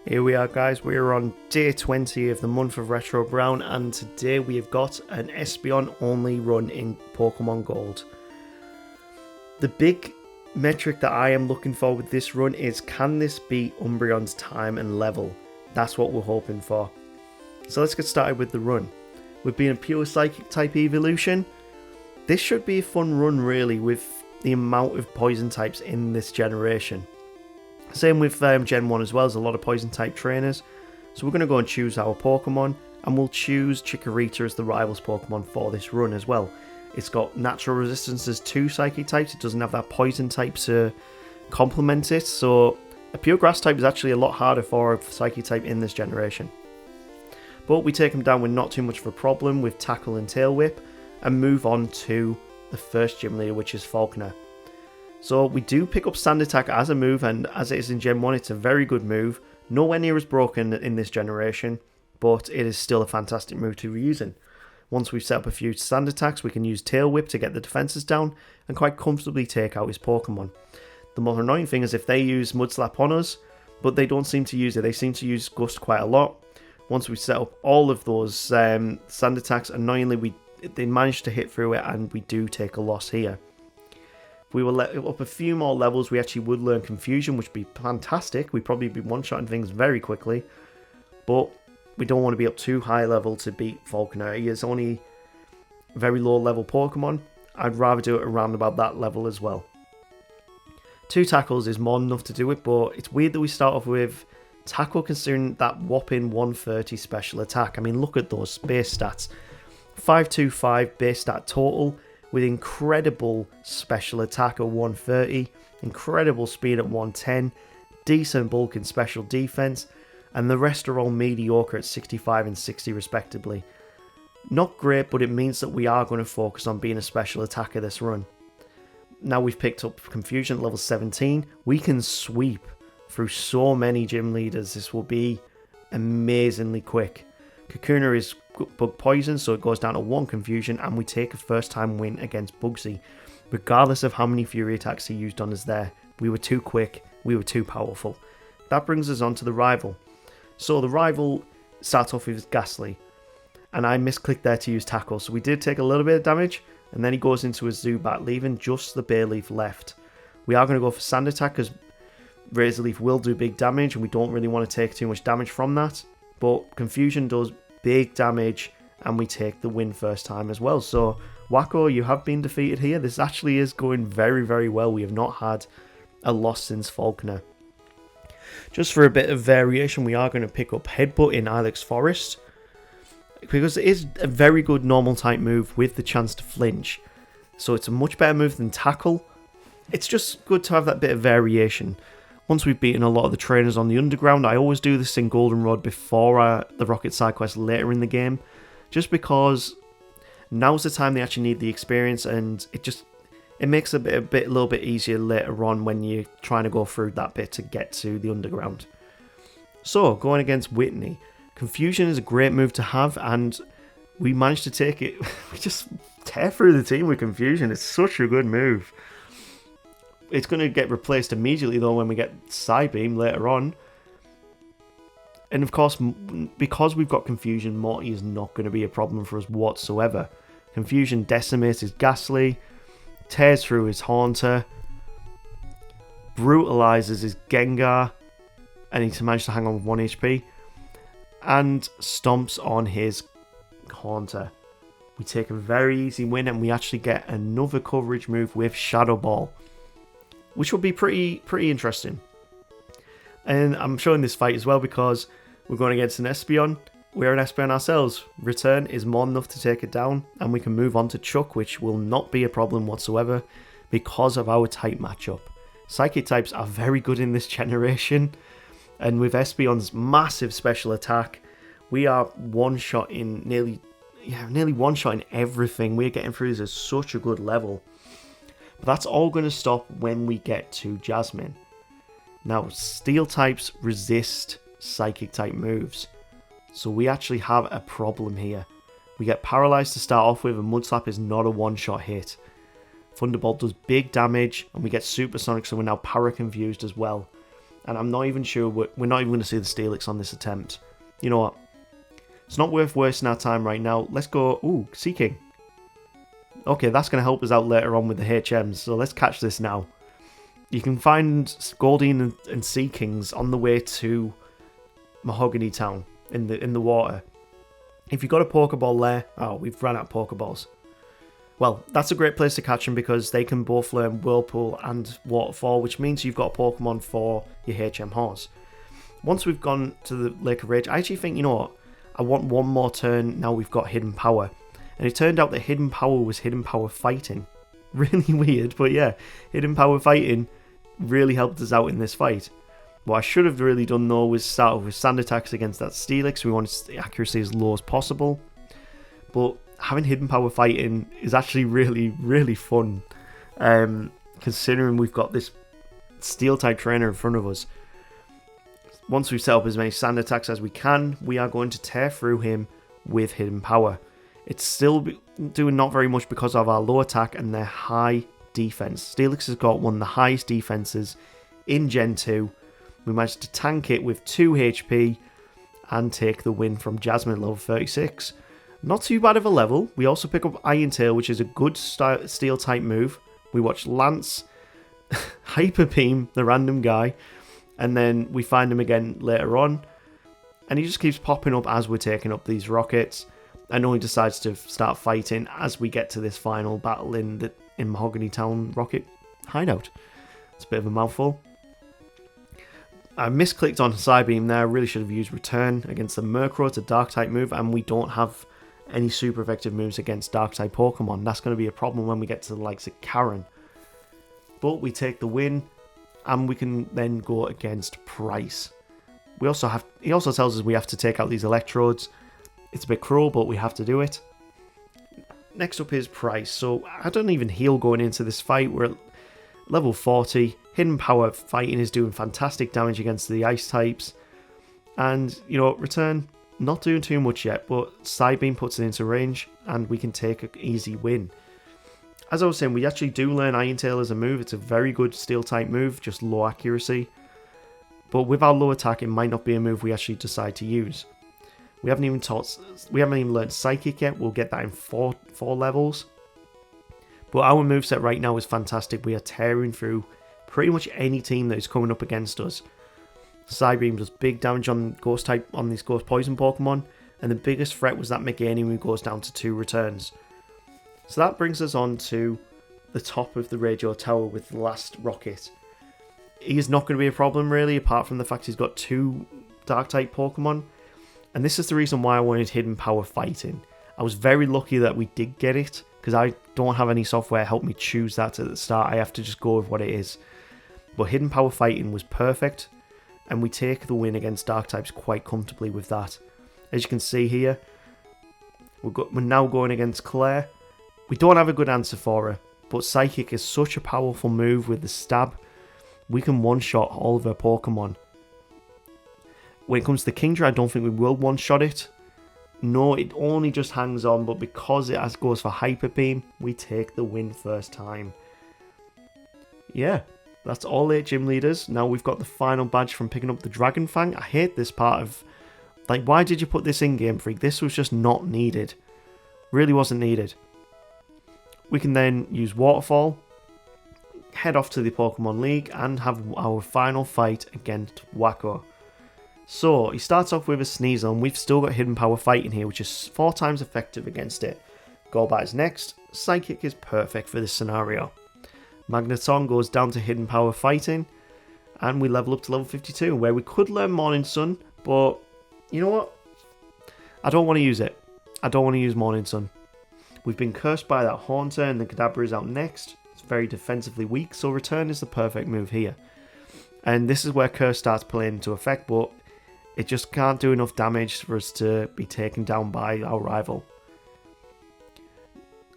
Here we are, guys. We're on day 20 of the month of Retro Brown, and today we have got an Espeon only run in Pokemon Gold. The big metric that I am looking for with this run is, can this beat Umbreon's time and level? That's what we're hoping for. So let's get started with the run. With being a pure Psychic type evolution, this should be a fun run really, with the amount of poison types in this generation. Same with Gen 1 as well, there's a lot of poison type trainers. So we're going to go and choose our Pokemon, and we'll choose Chikorita as the rivals Pokemon for this run as well. It's got natural resistances to Psychic types, it doesn't have that poison type to complement it, so a pure Grass type is actually a lot harder for a Psychic type in this generation. But we take him down with not too much of a problem with Tackle and Tail Whip, and move on to the first gym leader, which is Falconer. So we do pick up Sand Attack as a move, and as it is in Gen 1, it's a very good move. Nowhere near as broken in this generation, but it is still a fantastic move to be using. Once we've set up a few Sand Attacks, we can use Tail Whip to get the defenses down and quite comfortably take out his Pokemon. The more annoying thing is if they use Mud Slap on us, but they don't seem to use it. They seem to use Gust quite a lot. Once we set up all of those Sand Attacks, annoyingly they manage to hit through it, and we do take a loss here. If we were let up a few more levels, we actually would learn Confusion, which would be fantastic. We'd probably be one-shotting things very quickly, but we don't want to be up too high level to beat Falconer. He is only a very low level Pokemon. I'd rather do it around about that level as well. 2 tackles is more than enough to do it, but it's weird that we start off with Tackle considering that whopping 130 special attack. I mean, look at those base stats. 525 base stat total, with incredible special attack at 130, incredible speed at 110, decent bulk and special defense, and the rest are all mediocre at 65 and 60 respectively. Not great, but it means that we are going to focus on being a special attacker this run. Now we've picked up Confusion at level 17, we can sweep through so many gym leaders. This will be amazingly quick. Kakuna is bug poison, so it goes down to 1 Confusion, and we take a first time win against Bugsy. Regardless of how many Fury attacks he used on us there, we were too quick, we were too powerful. That brings us on to the rival. So the rival starts off with Ghastly, and I misclicked there to use Tackle, so we did take a little bit of damage, and then he goes into a Zubat, leaving just the Bayleaf left. We are going to go for Sand Attack, because Razor Leaf will do big damage, and we don't really want to take too much damage from that, but Confusion does big damage, and we take the win first time as well. So Wacko, you have been defeated here. This actually is going very, very well. We have not had a loss since Falconer. Just for a bit of variation, we are going to pick up Headbutt in Ilex Forest, because it is a very good normal type move with the chance to flinch. So it's a much better move than Tackle. It's just good to have that bit of variation. Once we've beaten a lot of the trainers on the underground, I always do this in Goldenrod before the Rocket Side Quest later in the game, just because now's the time they actually need the experience, and it makes it a little bit easier later on when you're trying to go through that bit to get to the underground. So going against Whitney, Confusion is a great move to have, and we managed to take it. We just tear through the team with Confusion. It's such a good move. It's going to get replaced immediately though when we get Psybeam later on. And of course, because we've got Confusion, Morty is not going to be a problem for us whatsoever. Confusion decimates his Ghastly, tears through his Haunter, brutalizes his Gengar, and he managed to hang on with 1 HP, and stomps on his Haunter. We take a very easy win, and we actually get another coverage move with Shadow Ball, which will be pretty interesting. And I'm showing this fight as well because we're going against an Espeon. We're an Espeon ourselves. Return is more than enough to take it down, and we can move on to Chuck, which will not be a problem whatsoever because of our type matchup. Psychic types are very good in this generation, and with Espeon's massive special attack, we are one-shotting nearly one-shotting everything. We're getting through this at such a good level. But that's all going to stop when we get to Jasmine. Now, Steel types resist Psychic type moves, so we actually have a problem here. We get Paralyzed to start off with, and Mud Slap is not a one-shot hit. Thunderbolt does big damage, and we get Supersonic, so we're now Para-confused as well. And I'm not even sure we're not even going to see the Steelix on this attempt. You know what? It's not worth wasting our time right now. Let's go... Ooh, Seaking. Okay, that's going to help us out later on with the HMs, so let's catch this now. You can find Goldeen and Seakings on the way to Mahogany Town in the water. If you've got a Pokeball there... Oh, we've run out of Pokeballs. Well, that's a great place to catch them because they can both learn Whirlpool and Waterfall, which means you've got a Pokemon for your HM Horse. Once we've gone to the Lake of Rage, I actually think, you know what? I want one more turn now we've got Hidden Power. And it turned out that Hidden Power was Hidden Power Fighting. Really weird, but yeah, Hidden Power Fighting really helped us out in this fight. What I should have really done though was start off with Sand Attacks against that Steelix. We wanted the accuracy as low as possible. But having Hidden Power Fighting is actually really, really fun. Considering we've got this Steel-type trainer in front of us. Once we've set up as many Sand Attacks as we can, we are going to tear through him with Hidden Power. It's still doing not very much because of our low attack and their high defense. Steelix has got one of the highest defenses in Gen 2. We managed to tank it with 2 HP and take the win from Jasmine at level 36. Not too bad of a level. We also pick up Iron Tail, which is a good steel type move. We watch Lance Hyper Beam, the random guy, and then we find him again later on. And he just keeps popping up as we're taking up these rockets. And only decides to start fighting as we get to this final battle in Mahogany Town Rocket Hideout. It's a bit of a mouthful. I misclicked on Psybeam there. I really should have used Return against the Murkrow. It's a Dark-type move, and we don't have any super effective moves against Dark-type Pokemon. That's going to be a problem when we get to the likes of Karen. But we take the win, and we can then go against Price. He also tells us we have to take out these Electrodes. It's a bit cruel, but we have to do it. Next up is Price. So I don't even heal going into this fight. We're at level 40. Hidden Power Fighting is doing fantastic damage against the Ice types. And, you know, Return, not doing too much yet, but Psybeam puts it into range, and we can take an easy win. As I was saying, we actually do learn Iron Tail as a move. It's a very good Steel-type move, just low accuracy. But with our low attack, it might not be a move we actually decide to use. We haven't even learned Psychic yet. We'll get that in four levels. But our moveset right now is fantastic. We are tearing through pretty much any team that is coming up against us. Psybeam does big damage on these Ghost Poison Pokemon, and the biggest threat was that Meganium, who goes down to 2 returns. So that brings us on to the top of the Radio Tower with the last rocket. He is not going to be a problem really, apart from the fact he's got 2 Dark-type Pokemon. And this is the reason why I wanted Hidden Power Fighting. I was very lucky that we did get it, because I don't have any software help me choose that at the start. I have to just go with what it is. But Hidden Power Fighting was perfect, and we take the win against Dark types quite comfortably with that. As you can see here, we're now going against Claire. We don't have a good answer for her, but Psychic is such a powerful move with the stab. We can one-shot all of her Pokemon. When it comes to Kingdra, I don't think we will one-shot it. No, it only just hangs on, but because it goes for Hyper Beam, we take the win first time. Yeah, that's all 8 gym leaders. Now we've got the final badge from picking up the Dragon Fang. I hate this part of... Like, why did you put this in, Game Freak? This was just not needed. Really wasn't needed. We can then use Waterfall, head off to the Pokemon League, and have our final fight against Wacko. So, he starts off with a Sneasel, and we've still got Hidden Power Fighting here, which is 4 times effective against it. Golbat is next. Psychic is perfect for this scenario. Magneton goes down to Hidden Power Fighting, and we level up to level 52, where we could learn Morning Sun, but you know what? I don't want to use it. I don't want to use Morning Sun. We've been cursed by that Haunter, and the Kadabra is out next. It's very defensively weak, so Return is the perfect move here. And this is where Curse starts playing into effect, but it just can't do enough damage for us to be taken down by our rival.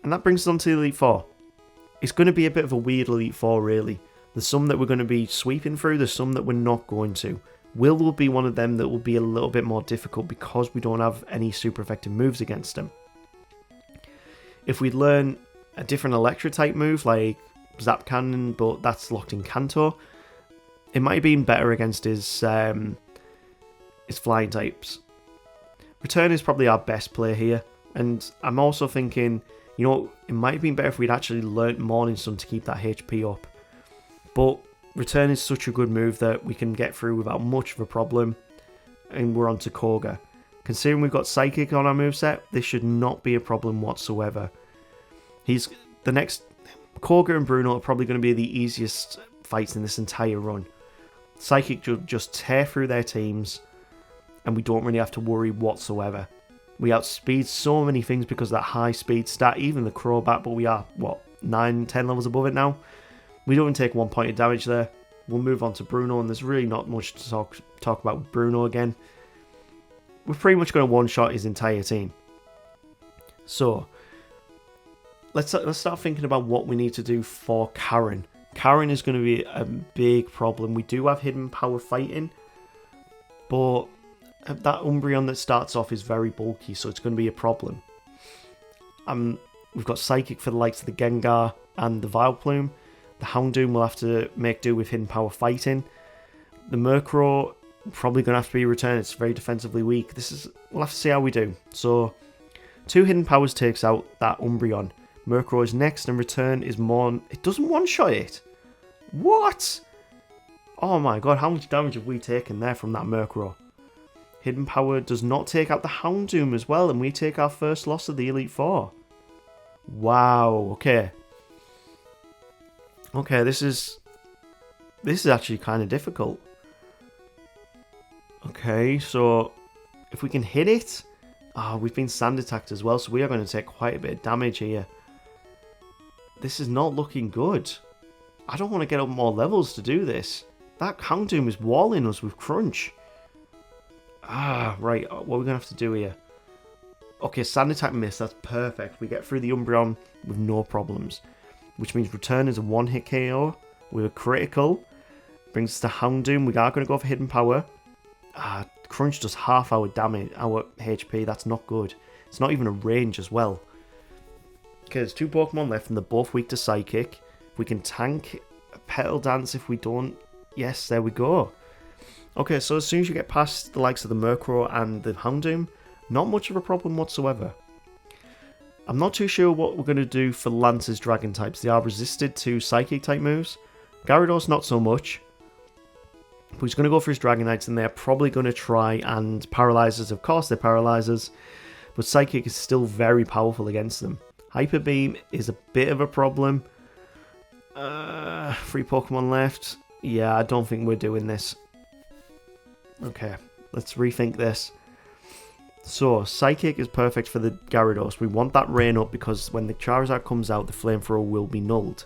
And that brings us on to the Elite Four. It's going to be a bit of a weird Elite Four, really. There's some that we're going to be sweeping through, there's some that we're not going to. Will be one of them that will be a little bit more difficult because we don't have any super effective moves against him. If we learn a different Electro type move like Zap Cannon, but that's locked in Kanto, It might have been better against his flying types. Return is probably our best play here. And I'm also thinking, you know, it might have been better if we'd actually learnt Morning Sun to keep that HP up. But Return is such a good move that we can get through without much of a problem. And we're on to Koga. Considering we've got Psychic on our moveset, this should not be a problem whatsoever. The next Koga and Bruno are probably going to be the easiest fights in this entire run. Psychic will just tear through their teams, and we don't really have to worry whatsoever. We outspeed so many things because of that high speed stat, even the Crobat, but we are, 9, 10 levels above it now. We don't even take 1 point of damage there. We'll move on to Bruno, and there's really not much to talk about with Bruno again. We're pretty much going to one-shot his entire team. So, let's start thinking about what we need to do for Karen. Karen is going to be a big problem. We do have Hidden Power fighting, but that Umbreon that starts off is very bulky, so it's going to be a problem. We've got Psychic for the likes of the Gengar and the Vileplume. The Houndoom will have to make do with Hidden Power fighting. The Murkrow probably going to have to be returned. It's very defensively weak. We'll have to see how we do. So, 2 Hidden Powers takes out that Umbreon. Murkrow is next, and Return is more. It doesn't one-shot it. What? Oh my god, how much damage have we taken there from that Murkrow? Hidden Power does not take out the Houndoom as well, and we take our first loss of the Elite Four. Wow, okay. Okay, this is actually kind of difficult. Okay, so if we can hit it... we've been Sand Attacked as well, so we are going to take quite a bit of damage here. This is not looking good. I don't want to get up more levels to do this. That Houndoom is walling us with Crunch. Right, what are we going to have to do here? Okay, Sand Attack miss, that's perfect. We get through the Umbreon with no problems. Which means Return is a one-hit KO with a critical. Brings us to Houndoom. We are going to go for Hidden Power. Crunch does half our damage, our HP. That's not good. It's not even a range as well. Okay, there's 2 Pokemon left and they're both weak to Psychic. We can tank a Petal Dance if we don't. Yes, there we go. Okay, so as soon as you get past the likes of the Murkrow and the Houndoom, not much of a problem whatsoever. I'm not too sure what we're going to do for Lance's Dragon types. They are resisted to Psychic type moves. Gyarados not so much. But he's going to go for his Dragonites, and they're probably going to try and Paralyze us. Of course they're Paralyzers, but Psychic is still very powerful against them. Hyper Beam is a bit of a problem. 3 Pokemon left. Yeah, I don't think we're doing this. Okay, let's rethink this. So, Psychic is perfect for the Gyarados. We want that Rain up because when the Charizard comes out, the Flamethrower will be nulled.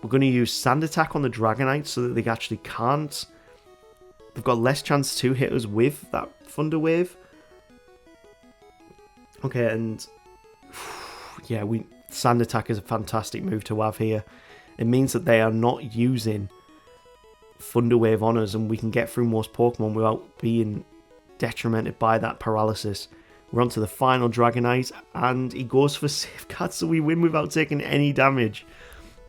We're going to use Sand Attack on the Dragonite so that they actually can't. They've got less chance to hit us with that Thunder Wave. Okay, and yeah, Sand Attack is a fantastic move to have here. It means that they are not using Thunder Wave on us, and we can get through most Pokemon without being detrimented by that paralysis. We're on to the final Dragonite, and he goes for Safeguard, so we win without taking any damage.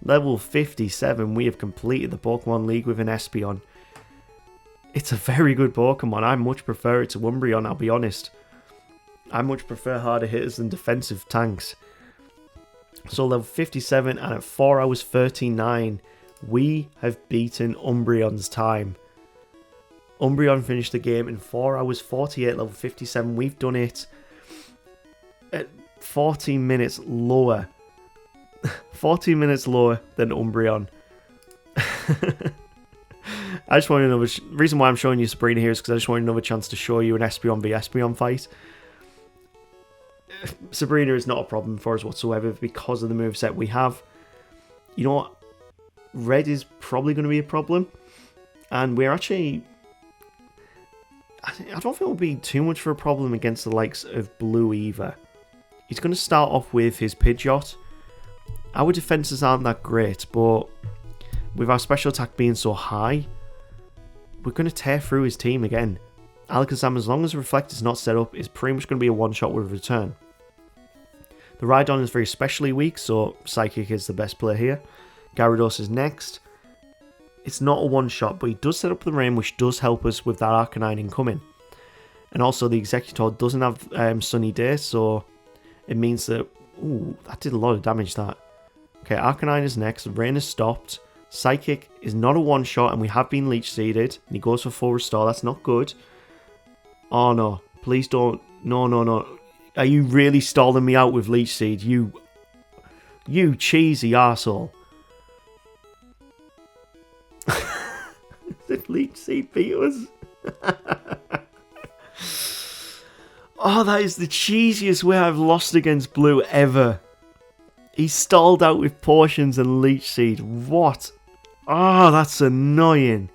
Level 57, we have completed the Pokemon League with an Espeon. It's a very good Pokemon. I much prefer it to Umbreon, I'll be honest. I much prefer harder hitters than defensive tanks. So level 57, and at 4 hours 39, we have beaten Umbreon's time. Umbreon finished the game in 4 hours 48, level 57. We've done it at 14 minutes lower. 14 minutes lower than Umbreon. I just want another... reason why I'm showing you Sabrina here is because I just want another chance to show you an Espeon v Espeon fight. Sabrina is not a problem for us whatsoever because of the moveset we have. You know what? Red is probably going to be a problem. And we're actually... I don't think it'll be too much of a problem against the likes of Blue either. He's going to start off with his Pidgeot. Our defenses aren't that great, but with our special attack being so high, we're going to tear through his team again. Alakazam, as long as Reflect is not set up, is pretty much going to be a one-shot with Return. The Rhydon is very specially weak, so Psychic is the best player here. Gyarados is next. It's not a one-shot, but he does set up the rain, which does help us with that Arcanine incoming. And also the Executor doesn't have Sunny Day, so it means that... Ooh, that did a lot of damage, that. Okay, Arcanine is next. Rain is stopped. Psychic is not a one-shot, and we have been Leech Seeded. And he goes for full restore. That's not good. Oh, no. Please don't. No, no, no. Are you really stalling me out with Leech Seed? You cheesy arsehole. Did Leech Seed beat us? Oh, that is the cheesiest way I've lost against Blue ever. He stalled out with Potions and Leech Seed. What? Oh, that's annoying.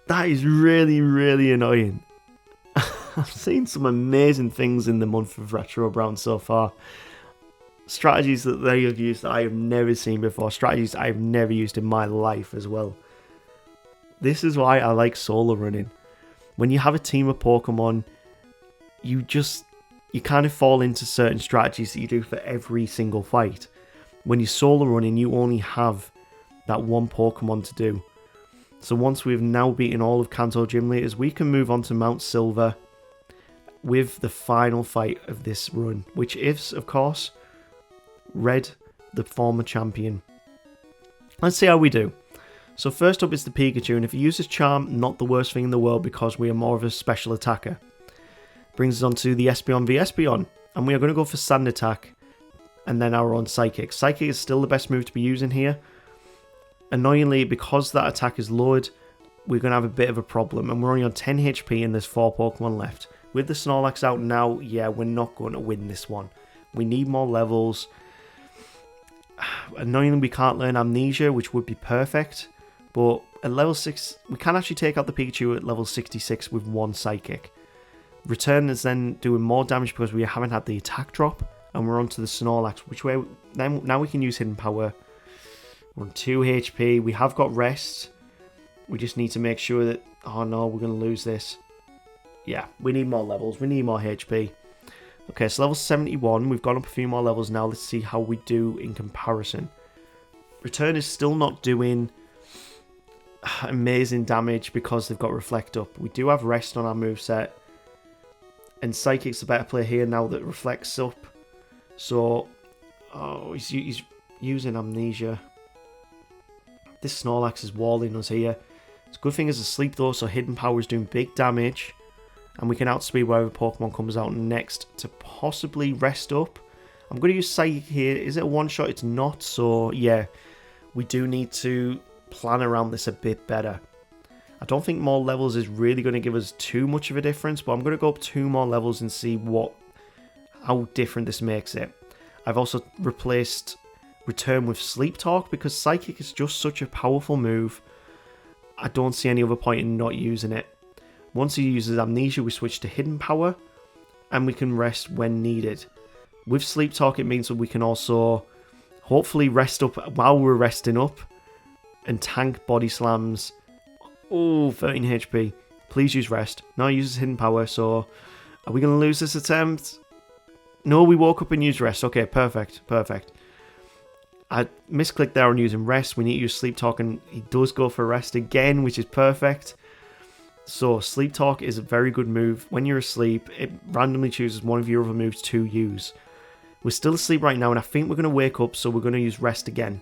That is really, really annoying. I've seen some amazing things in the month of Retro Brown so far. Strategies that they have used that I have never seen before. Strategies I have never used in my life as well. This is why I like solo running. When you have a team of Pokemon, you kind of fall into certain strategies that you do for every single fight. When you're solo running, you only have that one Pokemon to do. So once we've now beaten all of Kanto Gym Leaders, we can move on to Mount Silver with the final fight of this run, which is, of course, Red, the former champion. Let's see how we do. So first up is the Pikachu, and if he uses Charm, not the worst thing in the world because we are more of a special attacker. Brings us on to the Espeon v Espeon, and we are going to go for Sand Attack and then our own Psychic. Psychic is still the best move to be using here. Annoyingly, because that attack is lowered, we're going to have a bit of a problem, and we're only on 10 HP and there's 4 Pokemon left. With the Snorlax out now, yeah, we're not going to win this one. We need more levels. Annoyingly, we can't learn Amnesia, which would be perfect, but at level 6, we can actually take out the Pikachu at level 66 with 1 Psychic. Return is then doing more damage because we haven't had the attack drop, and we're onto the Snorlax, which way now we can use Hidden Power. We're on 2 HP, we have got Rest. We just need to make sure that, oh no, we're going to lose this. Yeah, we need more levels, we need more HP. Okay, so level 71, we've gone up a few more levels now. Let's see how we do in comparison. Return is still not doing amazing damage because they've got Reflect up. We do have Rest on our moveset. And Psychic's a better play here now that Reflects up. So, oh, he's using Amnesia. This Snorlax is walling us here. It's a good thing as a sleep though, so Hidden Power is doing big damage. And we can outspeed whatever Pokemon comes out next to possibly rest up. I'm going to use Psychic here. Is it a one-shot? It's not. So, yeah, we do need to plan around this a bit better. I don't think more levels is really going to give us too much of a difference, but I'm going to go up 2 more levels and see how different this makes it. I've also replaced Return with Sleep Talk because Psychic is just such a powerful move. I don't see any other point in not using it. Once he uses Amnesia, we switch to Hidden Power, and we can rest when needed. With Sleep Talk, it means that we can also hopefully rest up while we're resting up, and tank Body Slams. Oh, 13 HP. Please use Rest. Now he uses Hidden Power, so are we going to lose this attempt? No, we woke up and used Rest. Okay, perfect, perfect. I misclicked there on using Rest. We need to use Sleep Talk, and he does go for Rest again, which is perfect. So, Sleep Talk is a very good move. When you're asleep, it randomly chooses one of your other moves to use. We're still asleep right now, and I think we're going to wake up, so we're going to use Rest again.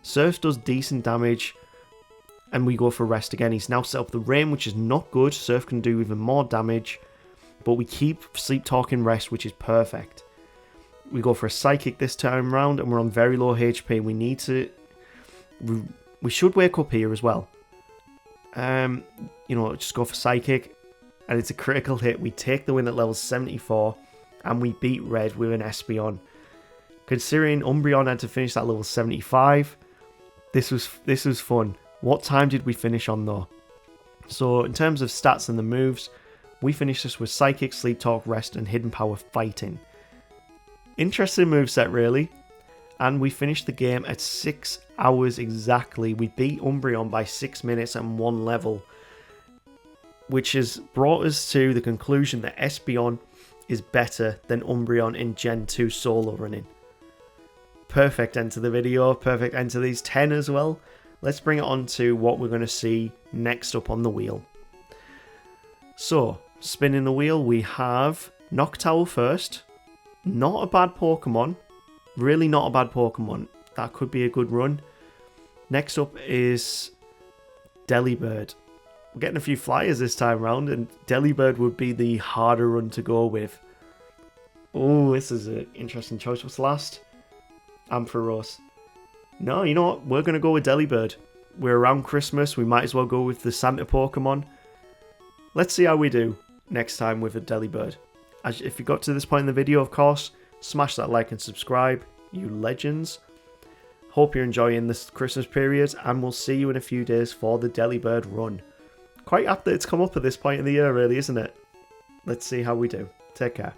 Surf does decent damage, and we go for Rest again. He's now set up the Rain, which is not good. Surf can do even more damage, but we keep Sleep Talk and Rest, which is perfect. We go for a Psychic this time round, and we're on very low HP. We need to... We should wake up here as well. You know, just go for Psychic, and it's a critical hit. We take the win at level 74, and we beat Red with an Espeon. Considering Umbreon had to finish that level 75, this was fun. What time did we finish on though? So in terms of stats and the moves, we finished this with Psychic, Sleep Talk, Rest, and Hidden Power Fighting. Interesting moveset really. And we finished the game at 6 hours exactly. We beat Umbreon by 6 minutes and 1 level, which has brought us to the conclusion that Espeon is better than Umbreon in Gen 2 solo running. Perfect end to the video, perfect end to these 10 as well. let's bring it on to what we're going to see next up on the wheel. So, spinning the wheel, we have Noctowl first. Not a bad Pokemon. Really not a bad Pokemon. That could be a good run. Next up is Delibird. We're getting a few flyers this time round, and Delibird would be the harder run to go with. Oh, this is an interesting choice. What's last? Ampharos. No, you know what? We're going to go with Delibird. We're around Christmas. We might as well go with the Santa Pokemon. Let's see how we do next time with a Delibird. If you got to this point in the video, of course, smash that like and subscribe, you legends. Hope you're enjoying this Christmas period, and we'll see you in a few days for the Delibird run. Quite apt that it's come up at this point in the year, really, isn't it? Let's see how we do. Take care.